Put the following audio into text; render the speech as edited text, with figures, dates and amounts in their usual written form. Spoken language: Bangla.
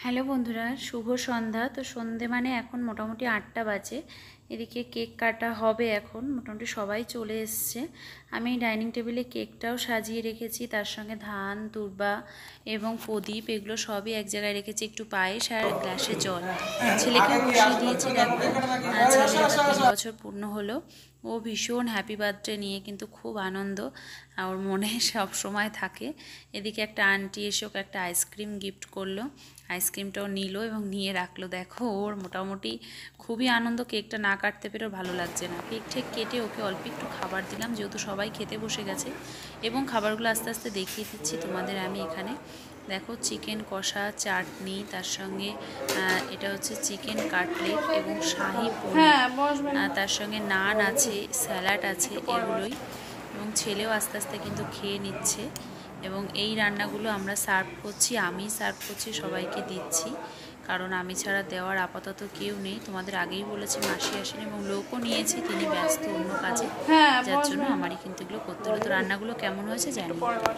হ্যালো বন্ধুরা, শুভ সন্ধ্যা। তো সন্ধে মানে এখন মোটামুটি 8টা বাজে। এদিকে কেক কাটা হবে, এখন মোটামুটি সবাই চলে এসছে। আমি ডাইনিং টেবিলে কেকটাও সাজিয়ে রেখেছি, তার সঙ্গে ধান তুরবা এবং প্রদীপ এগুলো সবই এক জায়গায় রেখেছি, একটু পায়েস আর গ্লাসে জল। ছেলেকেও বসিয়ে দিয়েছি। দেখো, ছেলে আবার 3 বছর পূর্ণ হলো। ও ভীষণ হ্যাপি বার্থডে নিয়ে কিন্তু খুব আনন্দ, ওর মনে সব সময় থাকে। এদিকে একটা আন্টি এসে ওকে একটা আইসক্রিম গিফট করলো, আইসক্রিমটাও নিল এবং নিয়ে রাখলো। দেখো, ওর মোটামুটি খুবই আনন্দ। কেকটা না কাটতে পেরেও ভালো লাগছে না। কেক ঠেক কেটে ওকে অল্প একটু খাবার দিলাম, যেহেতু সবাই খেতে বসে গেছে। এবং খাবারগুলো আস্তে আস্তে দেখিয়ে দিচ্ছি তোমাদের আমি এখানে। দেখো, চিকেন কষা, চাটনি, তার সঙ্গে এটা হচ্ছে চিকেন কাটলেট এবং শাহি পনির, তার সঙ্গে নান আছে, স্যালাড আছে, এগুলোই। এবং ছেলেও আস্তে আস্তে কিন্তু খেয়ে নিচ্ছে। এবং এই রান্নাগুলো আমরা সার্ভ করছি, আমি সার্ভ করছি, সবাইকে দিচ্ছি, কারণ আমি ছাড়া দেওয়ার আপাতত কেউ নেই। তোমাদের আগেই বলেছি মাসি আসেনি এবং লোকও নিয়েছি, তিনি ব্যস্ত অন্য কাজে, যার জন্য আমারই কিন্তু এগুলো করতে হলো। তো রান্নাগুলো কেমন হয়েছে জানি।